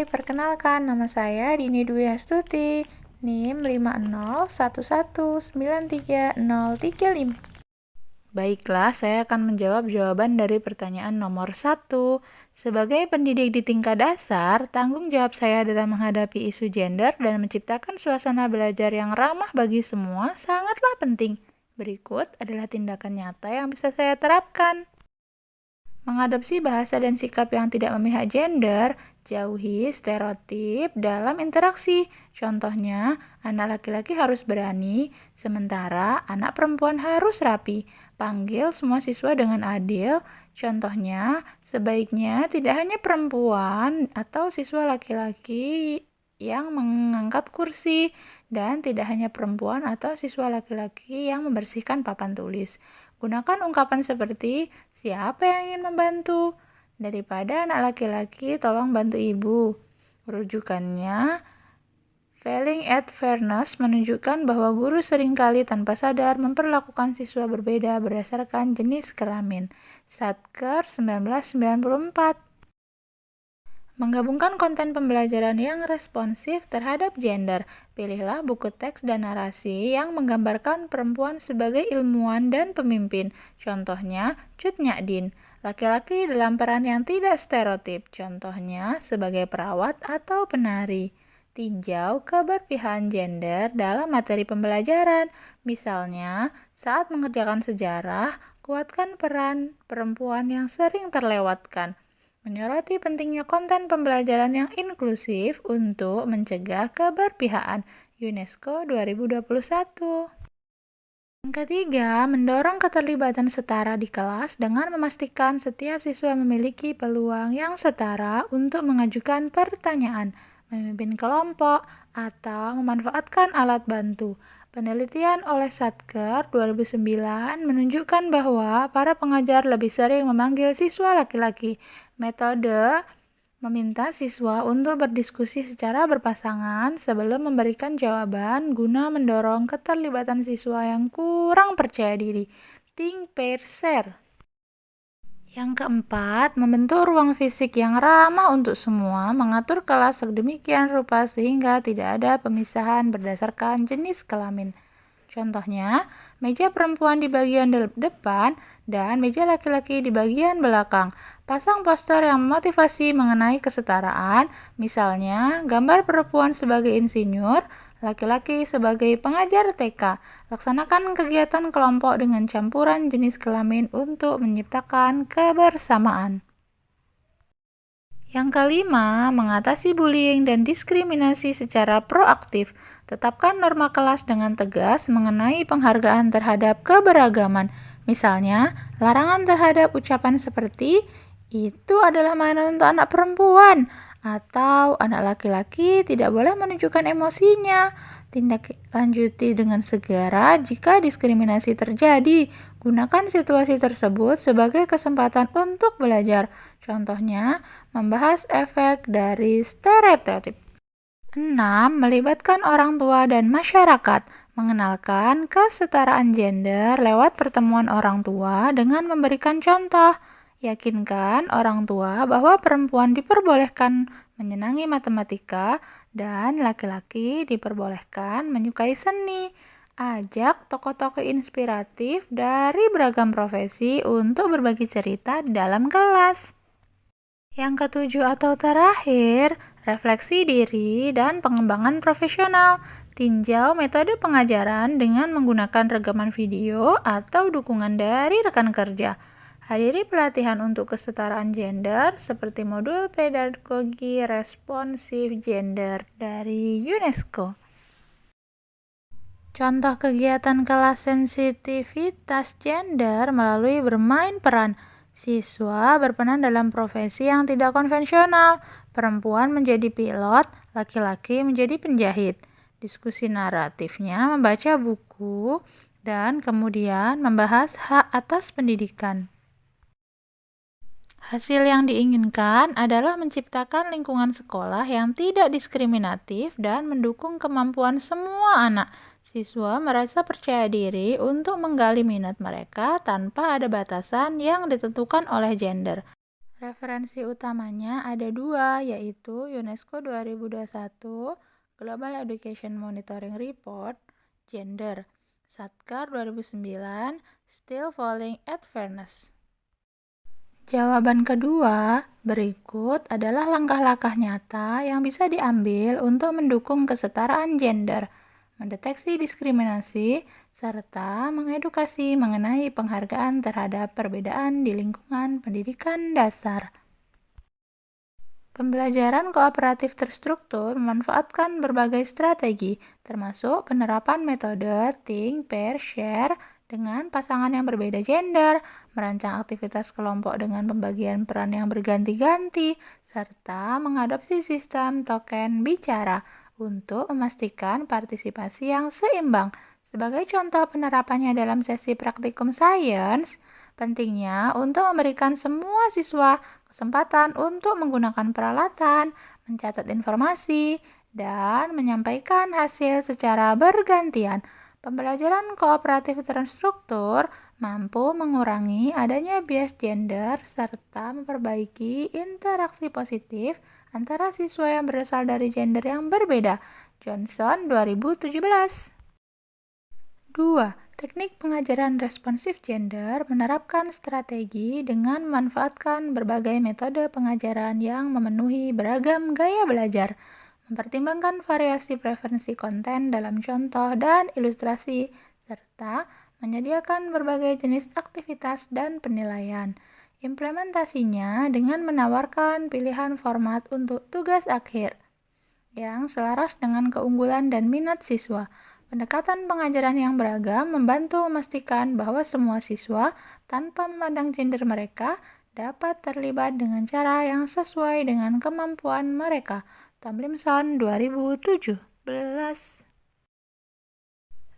perkenalkan nama saya Dini Dwi Astuti, NIM 50111930035. Baiklah, saya akan menjawab jawaban dari pertanyaan nomor 1. Sebagai pendidik di tingkat dasar, tanggung jawab saya dalam menghadapi isu gender dan menciptakan suasana belajar yang ramah bagi semua sangatlah penting. Berikut adalah tindakan nyata yang bisa saya terapkan. Mengadopsi bahasa dan sikap yang tidak memihak gender, jauhi stereotip dalam interaksi. Contohnya, anak laki-laki harus berani, sementara anak perempuan harus rapi. Panggil semua siswa dengan adil. Contohnya, sebaiknya tidak hanya perempuan atau siswa laki-laki yang mengangkat kursi, dan tidak hanya perempuan atau siswa laki-laki yang membersihkan papan tulis. Gunakan ungkapan seperti, siapa yang ingin membantu? Daripada anak laki-laki, tolong bantu ibu. Rujukannya, Failing at Fairness menunjukkan bahwa guru seringkali tanpa sadar memperlakukan siswa berbeda berdasarkan jenis kelamin. Satker 1994. Menggabungkan konten pembelajaran yang responsif terhadap gender. Pilihlah buku teks dan narasi yang menggambarkan perempuan sebagai ilmuwan dan pemimpin. Contohnya, Cut Nyak Dien, laki-laki dalam peran yang tidak stereotip. Contohnya, sebagai perawat atau penari. Tinjau keberpihakan gender dalam materi pembelajaran. Misalnya, saat mengerjakan sejarah, kuatkan peran perempuan yang sering terlewatkan. Menyoroti pentingnya konten pembelajaran yang inklusif untuk mencegah keberpihakan. UNESCO 2021. Yang ketiga, mendorong keterlibatan setara di kelas dengan memastikan setiap siswa memiliki peluang yang setara untuk mengajukan pertanyaan, memimpin kelompok, atau memanfaatkan alat bantu. Penelitian oleh Satker 2009 menunjukkan bahwa para pengajar lebih sering memanggil siswa laki-laki. Metode meminta siswa untuk berdiskusi secara berpasangan sebelum memberikan jawaban guna mendorong keterlibatan siswa yang kurang percaya diri. Think, pair, share. Yang keempat, membentuk ruang fisik yang ramah untuk semua, mengatur kelas sedemikian rupa sehingga tidak ada pemisahan berdasarkan jenis kelamin. Contohnya, meja perempuan di bagian depan dan meja laki-laki di bagian belakang. Pasang poster yang memotivasi mengenai kesetaraan, misalnya gambar perempuan sebagai insinyur, laki-laki sebagai pengajar TK. Laksanakan kegiatan kelompok dengan campuran jenis kelamin untuk menciptakan kebersamaan. Yang kelima, mengatasi bullying dan diskriminasi secara proaktif. Tetapkan norma kelas dengan tegas mengenai penghargaan terhadap keberagaman. Misalnya, larangan terhadap ucapan seperti, itu adalah mainan untuk anak perempuan, atau anak laki-laki tidak boleh menunjukkan emosinya. Tindak lanjuti dengan segera jika diskriminasi terjadi. Gunakan situasi tersebut sebagai kesempatan untuk belajar. Contohnya, membahas efek dari stereotip. 6. Melibatkan orang tua dan masyarakat. Mengenalkan kesetaraan gender lewat pertemuan orang tua dengan memberikan contoh. Yakinkan orang tua bahwa perempuan diperbolehkan menyenangi matematika dan laki-laki diperbolehkan menyukai seni. Ajak tokoh-tokoh inspiratif dari beragam profesi untuk berbagi cerita di dalam kelas. Yang ketujuh atau terakhir, refleksi diri dan pengembangan profesional. Tinjau metode pengajaran dengan menggunakan rekaman video atau dukungan dari rekan kerja. Hadiri pelatihan untuk kesetaraan gender seperti modul pedagogi responsif gender dari UNESCO. Contoh kegiatan kelas sensitivitas gender melalui bermain peran. Siswa berperan dalam profesi yang tidak konvensional. Perempuan menjadi pilot, laki-laki menjadi penjahit. Diskusi naratifnya membaca buku dan kemudian membahas hak atas pendidikan. Hasil yang diinginkan adalah menciptakan lingkungan sekolah yang tidak diskriminatif dan mendukung kemampuan semua anak. Siswa merasa percaya diri untuk menggali minat mereka tanpa ada batasan yang ditentukan oleh gender. Referensi utamanya ada dua, yaitu UNESCO 2021, Global Education Monitoring Report, Gender, Satker 2009, Still Falling at Fairness. Jawaban kedua, berikut adalah langkah-langkah nyata yang bisa diambil untuk mendukung kesetaraan gender, mendeteksi diskriminasi, serta mengedukasi mengenai penghargaan terhadap perbedaan di lingkungan pendidikan dasar. Pembelajaran kooperatif terstruktur memanfaatkan berbagai strategi, termasuk penerapan metode think, pair, share dengan pasangan yang berbeda gender, merancang aktivitas kelompok dengan pembagian peran yang berganti-ganti, serta mengadopsi sistem token bicara untuk memastikan partisipasi yang seimbang. Sebagai contoh penerapannya dalam sesi praktikum sains, pentingnya untuk memberikan semua siswa kesempatan untuk menggunakan peralatan, mencatat informasi, dan menyampaikan hasil secara bergantian. Pembelajaran kooperatif terstruktur mampu mengurangi adanya bias gender serta memperbaiki interaksi positif antara siswa yang berasal dari gender yang berbeda. Johnson 2017. 2. Teknik pengajaran responsif gender menerapkan strategi dengan memanfaatkan berbagai metode pengajaran yang memenuhi beragam gaya belajar, mempertimbangkan variasi preferensi konten dalam contoh dan ilustrasi, serta menyediakan berbagai jenis aktivitas dan penilaian. Implementasinya dengan menawarkan pilihan format untuk tugas akhir yang selaras dengan keunggulan dan minat siswa. Pendekatan pengajaran yang beragam membantu memastikan bahwa semua siswa, tanpa memandang gender mereka, dapat terlibat dengan cara yang sesuai dengan kemampuan mereka. Tomlinson 2017.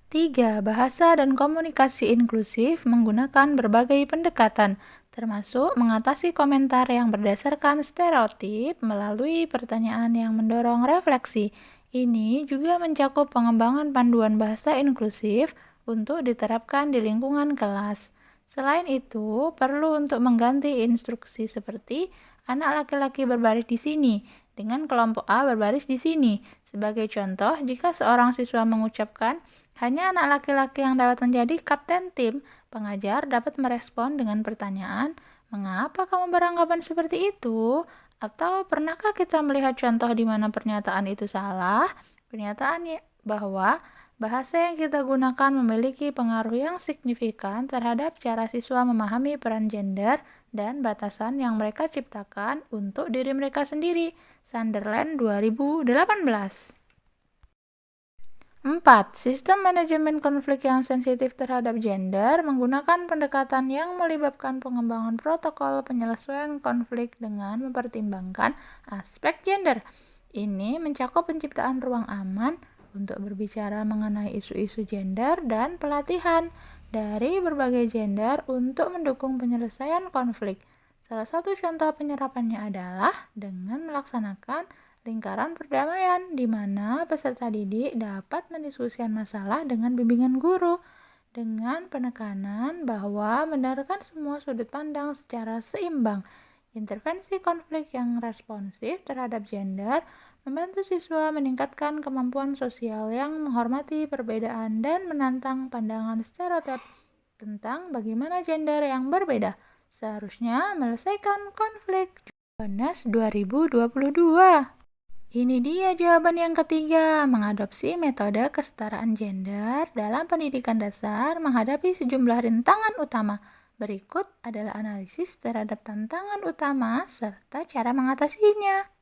3. Bahasa dan komunikasi inklusif menggunakan berbagai pendekatan, termasuk mengatasi komentar yang berdasarkan stereotip melalui pertanyaan yang mendorong refleksi. Ini juga mencakup pengembangan panduan bahasa inklusif untuk diterapkan di lingkungan kelas. Selain itu, perlu untuk mengganti instruksi seperti anak laki-laki berbaris di sini dengan kelompok A berbaris di sini. Sebagai contoh, jika seorang siswa mengucapkan hanya anak laki-laki yang dapat menjadi kapten tim, pengajar dapat merespon dengan pertanyaan, "Mengapa kamu beranggapan seperti itu?" Atau, "Pernahkah kita melihat contoh di mana pernyataan itu salah?" Pernyataan bahwa bahasa yang kita gunakan memiliki pengaruh yang signifikan terhadap cara siswa memahami peran gender dan batasan yang mereka ciptakan untuk diri mereka sendiri. Sunderland 2018. 4. Sistem manajemen konflik yang sensitif terhadap gender menggunakan pendekatan yang melibatkan pengembangan protokol penyelesaian konflik dengan mempertimbangkan aspek gender. Ini mencakup penciptaan ruang aman untuk berbicara mengenai isu-isu gender dan pelatihan dari berbagai gender untuk mendukung penyelesaian konflik. Salah satu contoh penyerapannya adalah dengan melaksanakan lingkaran perdamaian, di mana peserta didik dapat mendiskusikan masalah dengan bimbingan guru, dengan penekanan bahwa mendengarkan semua sudut pandang secara seimbang. Intervensi konflik yang responsif terhadap gender membantu siswa meningkatkan kemampuan sosial yang menghormati perbedaan dan menantang pandangan stereotip tentang bagaimana gender yang berbeda seharusnya menyelesaikan konflik. Jonas 2022. Ini dia jawaban yang ketiga, mengadopsi metode kesetaraan gender dalam pendidikan dasar menghadapi sejumlah rintangan utama. Berikut adalah analisis terhadap tantangan utama serta cara mengatasinya.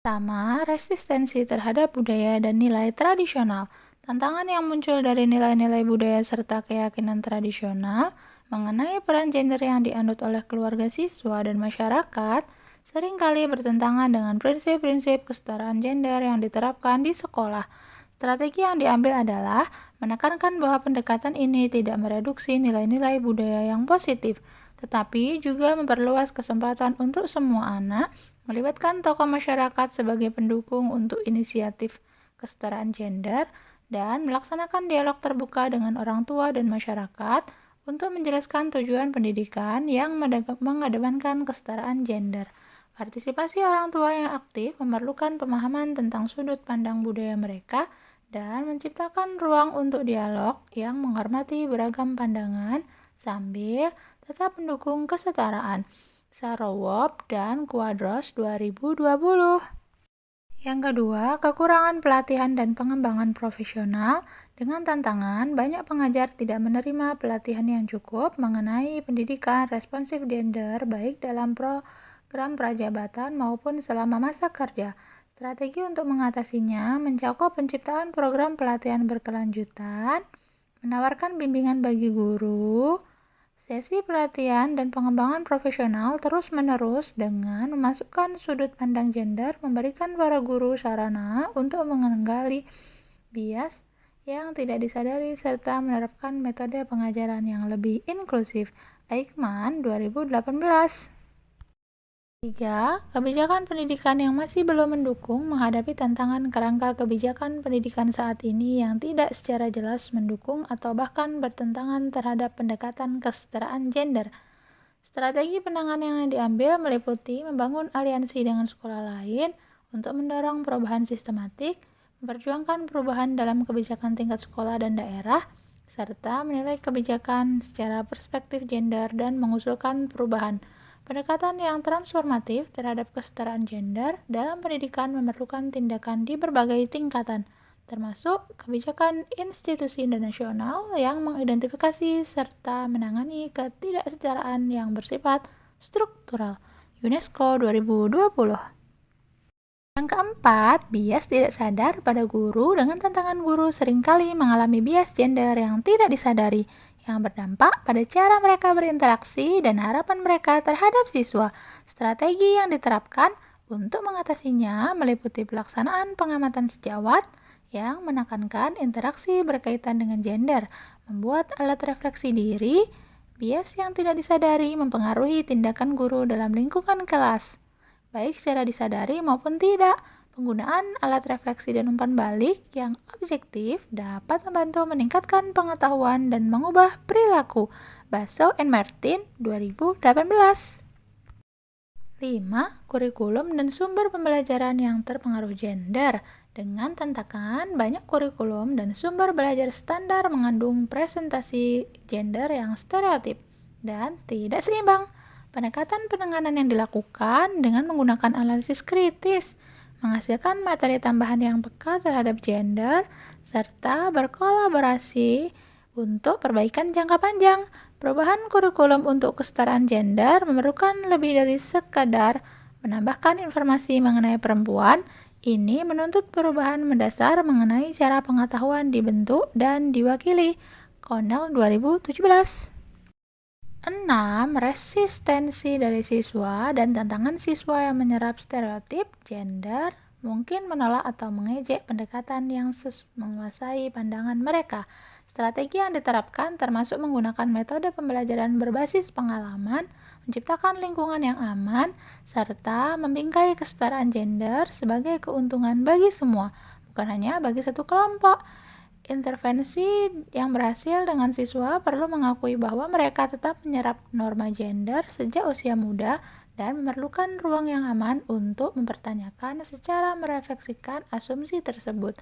Pertama, resistensi terhadap budaya dan nilai tradisional. Tantangan yang muncul dari nilai-nilai budaya serta keyakinan tradisional mengenai peran gender yang dianut oleh keluarga siswa dan masyarakat seringkali bertentangan dengan prinsip-prinsip kesetaraan gender yang diterapkan di sekolah. Strategi yang diambil adalah menekankan bahwa pendekatan ini tidak mereduksi nilai-nilai budaya yang positif, tetapi juga memperluas kesempatan untuk semua anak, melibatkan tokoh masyarakat sebagai pendukung untuk inisiatif kesetaraan gender, dan melaksanakan dialog terbuka dengan orang tua dan masyarakat untuk menjelaskan tujuan pendidikan yang mengedepankan kesetaraan gender. Partisipasi orang tua yang aktif memerlukan pemahaman tentang sudut pandang budaya mereka dan menciptakan ruang untuk dialog yang menghormati beragam pandangan sambil tetap mendukung kesetaraan. Sarowop dan Quadros 2020. Yang kedua, kekurangan pelatihan dan pengembangan profesional. Dengan tantangan, banyak pengajar tidak menerima pelatihan yang cukup mengenai pendidikan responsif gender baik dalam program prajabatan maupun selama masa kerja. Strategi untuk mengatasinya mencakup penciptaan program pelatihan berkelanjutan, menawarkan bimbingan bagi guru, sesi pelatihan dan pengembangan profesional terus-menerus dengan memasukkan sudut pandang gender, memberikan para guru sarana untuk menggali bias yang tidak disadari, serta menerapkan metode pengajaran yang lebih inklusif. Aikman 2018. 3. Kebijakan pendidikan yang masih belum mendukung menghadapi tantangan kerangka kebijakan pendidikan saat ini yang tidak secara jelas mendukung atau bahkan bertentangan terhadap pendekatan kesetaraan gender. Strategi penanganan yang diambil meliputi membangun aliansi dengan sekolah lain untuk mendorong perubahan sistematik, memperjuangkan perubahan dalam kebijakan tingkat sekolah dan daerah, serta menilai kebijakan secara perspektif gender dan mengusulkan perubahan. Pendekatan yang transformatif terhadap kesetaraan gender dalam pendidikan memerlukan tindakan di berbagai tingkatan, termasuk kebijakan institusi nasional yang mengidentifikasi serta menangani ketidaksetaraan yang bersifat struktural. UNESCO 2020. Yang keempat, bias tidak sadar pada guru. Dengan tantangan guru seringkali mengalami bias gender yang tidak disadari, yang berdampak pada cara mereka berinteraksi dan harapan mereka terhadap siswa. Strategi yang diterapkan untuk mengatasinya meliputi pelaksanaan pengamatan sejawat yang menekankan interaksi berkaitan dengan gender, membuat alat refleksi diri. Bias yang tidak disadari mempengaruhi tindakan guru dalam lingkungan kelas, baik secara disadari maupun tidak. Penggunaan alat refleksi dan umpan balik yang objektif dapat membantu meningkatkan pengetahuan dan mengubah perilaku. Basso and Martin 2018. 5. Kurikulum dan sumber pembelajaran yang terpengaruh gender. Dengan tantangan, banyak kurikulum dan sumber belajar standar mengandung presentasi gender yang stereotip dan tidak seimbang. Pendekatan penanganan yang dilakukan dengan menggunakan analisis kritis, menghasilkan materi tambahan yang peka terhadap gender, serta berkolaborasi untuk perbaikan jangka panjang. Perubahan kurikulum untuk kesetaraan gender memerlukan lebih dari sekadar menambahkan informasi mengenai perempuan. Ini menuntut perubahan mendasar mengenai cara pengetahuan dibentuk dan diwakili. Cornell 2017. 6. Resistensi dari siswa dan tantangan siswa yang menyerap stereotip gender mungkin menolak atau mengejek pendekatan yang menguasai pandangan mereka. Strategi yang diterapkan termasuk menggunakan metode pembelajaran berbasis pengalaman, menciptakan lingkungan yang aman, serta membingkai kesetaraan gender sebagai keuntungan bagi semua, bukan hanya bagi satu kelompok. Intervensi yang berhasil dengan siswa perlu mengakui bahwa mereka tetap menyerap norma gender sejak usia muda dan memerlukan ruang yang aman untuk mempertanyakan secara merefleksikan asumsi tersebut.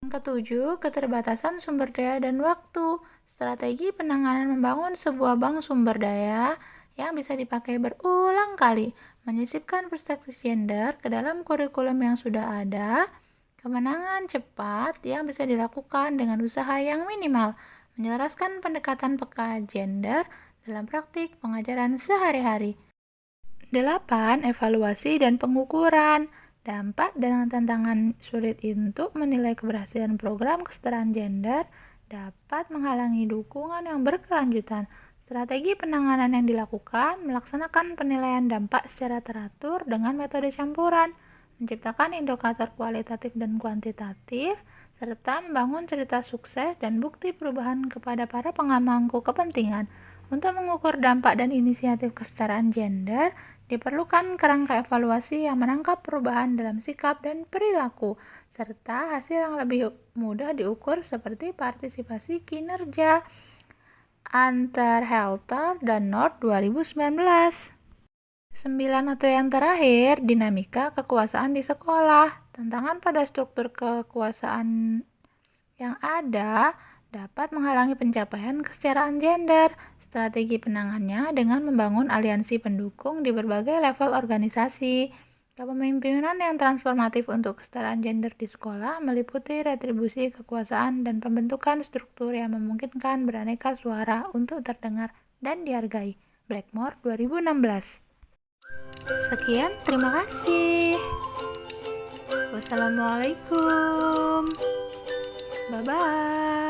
Yang ketujuh, keterbatasan sumber daya dan waktu. Strategi penanganan membangun sebuah bank sumber daya yang bisa dipakai berulang kali, menyisipkan perspektif gender ke dalam kurikulum yang sudah ada. Kemenangan cepat yang bisa dilakukan dengan usaha yang minimal, menyelaraskan pendekatan peka gender dalam praktik pengajaran sehari-hari. 8. Evaluasi dan pengukuran. Dampak dan tantangan sulit untuk menilai keberhasilan program kesetaraan gender dapat menghalangi dukungan yang berkelanjutan. Strategi penanganan yang dilakukan melaksanakan penilaian dampak secara teratur dengan metode campuran, menciptakan indikator kualitatif dan kuantitatif, serta membangun cerita sukses dan bukti perubahan kepada para pemangku kepentingan. Untuk mengukur dampak dan inisiatif kesetaraan gender, diperlukan kerangka evaluasi yang menangkap perubahan dalam sikap dan perilaku, serta hasil yang lebih mudah diukur seperti partisipasi kinerja. Antar Helter dan North 2019. 9 atau yang terakhir, dinamika kekuasaan di sekolah. Tantangan pada struktur kekuasaan yang ada dapat menghalangi pencapaian kesetaraan gender. Strategi penanganannya dengan membangun aliansi pendukung di berbagai level organisasi. Kepemimpinan yang transformatif untuk kesetaraan gender di sekolah meliputi retribusi kekuasaan dan pembentukan struktur yang memungkinkan beraneka suara untuk terdengar dan dihargai. Blackmore 2016. Sekian, terima kasih. Wassalamualaikum. Bye-bye.